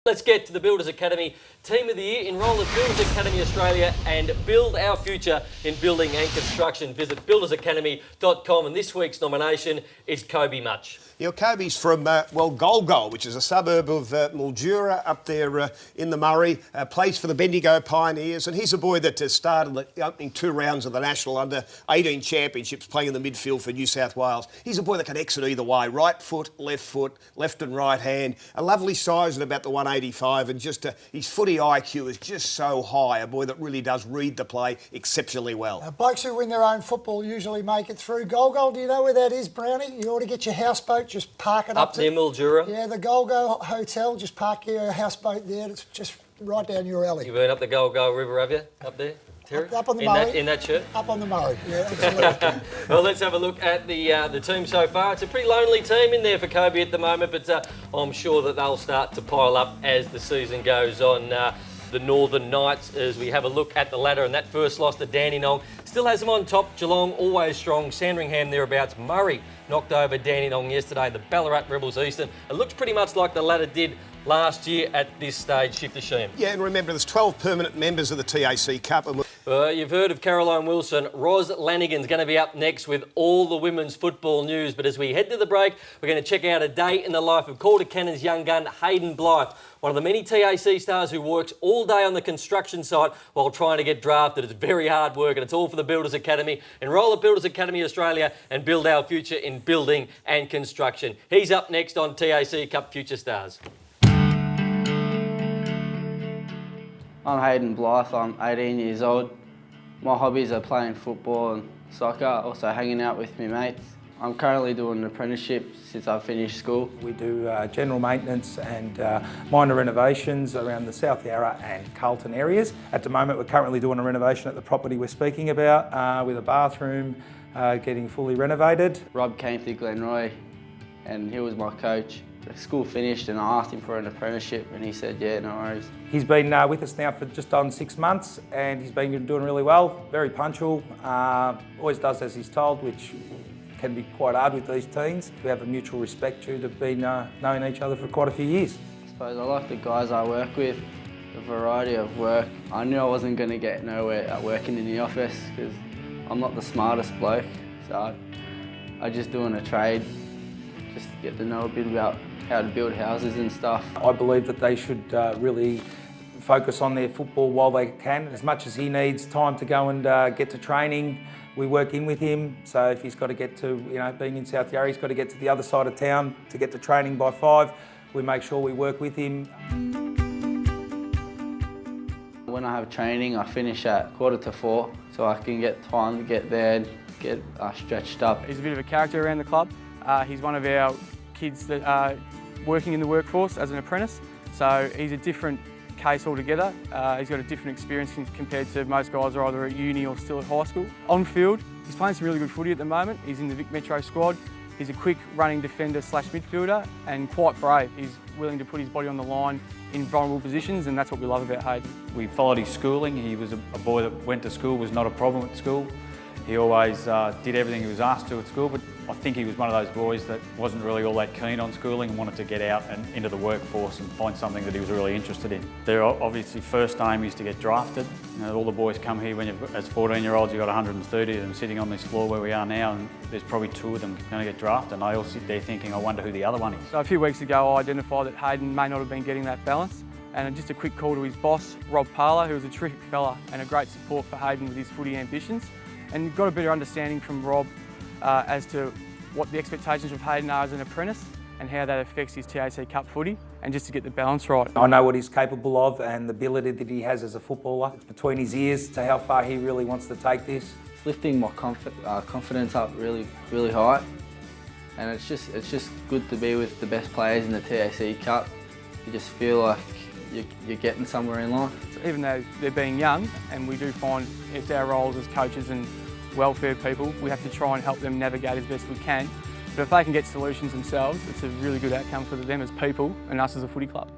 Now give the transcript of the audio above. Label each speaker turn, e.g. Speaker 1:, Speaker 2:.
Speaker 1: Let's get to the Builders Academy Team of the Year. Enrol at Builders Academy Australia and build our future in building and construction. Visit buildersacademy.com, and this week's nomination is Kobe Much.
Speaker 2: Kobe's from, Golgol, which is a suburb of Mildura up there in the Murray, plays for the Bendigo Pioneers, and he's a boy that started the opening 2 rounds of the National Under-18 Championships playing in the midfield for New South Wales. He's a boy that can exit either way, right foot, left and right hand, a lovely size at about the 185, and just his footy IQ is just so high, a boy that really does read the play exceptionally well.
Speaker 3: Blokes who win their own football usually make it through. Golgol, do you know where that is, Brownie? You ought to get your houseboat, just park it
Speaker 1: up near Mildura.
Speaker 3: Yeah, the Golgol Hotel, just park your houseboat there. It's just right down your alley.
Speaker 1: You've been up the Golgol River, have you? Up there, Terry?
Speaker 3: Up on the Murray.
Speaker 1: In that shirt?
Speaker 3: Up on the Murray, yeah, absolutely.
Speaker 1: Well, let's have a look at the team so far. It's a pretty lonely team in there for Kobe at the moment, but I'm sure that they'll start to pile up as the season goes on. The Northern Knights, as we have a look at the ladder, and that first loss to Dandenong still has them on top. Geelong always strong, Sandringham thereabouts. Murray knocked over Dandenong yesterday. The Ballarat Rebels Eastern. It looks pretty much like the ladder did last year at this stage, Shiftersham.
Speaker 2: Yeah, and remember there's 12 permanent members of the TAC Cup.
Speaker 1: You've heard of Caroline Wilson. Ros Lanigan's going to be up next with all the women's football news. But as we head to the break, we're going to check out a day in the life of Calder Cannon's young gun, Hayden Blythe, one of the many TAC stars who works all day on the construction site while trying to get drafted. It's very hard work, and it's all for the Builders Academy. Enrol at Builders Academy Australia and build our future in building and construction. He's up next on TAC Cup Future Stars.
Speaker 4: I'm Hayden Blythe, I'm 18 years old. My hobbies are playing football and soccer, also hanging out with my mates. I'm currently doing an apprenticeship since I finished school.
Speaker 5: We do general maintenance and minor renovations around the South Yarra and Carlton areas. At the moment we're currently doing a renovation at the property we're speaking about with a bathroom getting fully renovated.
Speaker 4: Rob came to Glenroy and he was my coach. The school finished and I asked him for an apprenticeship and he said, yeah, no worries.
Speaker 5: He's been with us now for just on 6 months and he's been doing really well, very punctual, always does as he's told, which can be quite hard with these teens. We have a mutual respect due to been knowing each other for quite a few years.
Speaker 4: I suppose I like the guys I work with, the variety of work. I knew I wasn't going to get nowhere at working in the office because I'm not the smartest bloke, so I just doing a trade, just to get to know a bit about how to build houses and stuff.
Speaker 5: I believe that they should really focus on their football while they can. As much as he needs time to go and get to training, we work in with him. So if he's got to get to, being in South Yarra, he's got to get to the other side of town to get to training by 5. We make sure we work with him.
Speaker 4: When I have training, I finish at 3:45, so I can get time to get there and get stretched up.
Speaker 6: He's a bit of a character around the club. He's one of our kids that are working in the workforce as an apprentice, so he's a different case altogether. He's got a different experience compared to most guys who are either at uni or still at high school. On field, he's playing some really good footy at the moment. He's in the Vic Metro squad. He's a quick running defender / midfielder and quite brave. He's willing to put his body on the line in vulnerable positions, and that's what we love about Hayden.
Speaker 7: We followed his schooling. He was a boy that went to school, was not a problem at school. He always did everything he was asked to at school, but I think he was one of those boys that wasn't really all that keen on schooling and wanted to get out and into the workforce and find something that he was really interested in. Their obviously first aim is to get drafted. All the boys come here as 14-year-olds, you've got 130 of them sitting on this floor where we are now, and there's probably 2 of them going to get drafted, and they all sit there thinking, I wonder who the other one is.
Speaker 6: So a few weeks ago I identified that Hayden may not have been getting that balance, and just a quick call to his boss, Rob Parler, who was a terrific fella and a great support for Hayden with his footy ambitions. And got a better understanding from Rob as to what the expectations of Hayden are as an apprentice and how that affects his TAC Cup footy, and just to get the balance right.
Speaker 5: I know what he's capable of and the ability that he has as a footballer. It's between his ears to how far he really wants to take this.
Speaker 4: It's lifting my confidence up really, really high, and it's just good to be with the best players in the TAC Cup. You just feel like you're getting somewhere in life.
Speaker 6: So even though they're being young, and we do find it's our roles as coaches and welfare people, we have to try and help them navigate as best we can. But if they can get solutions themselves, it's a really good outcome for them as people and us as a footy club.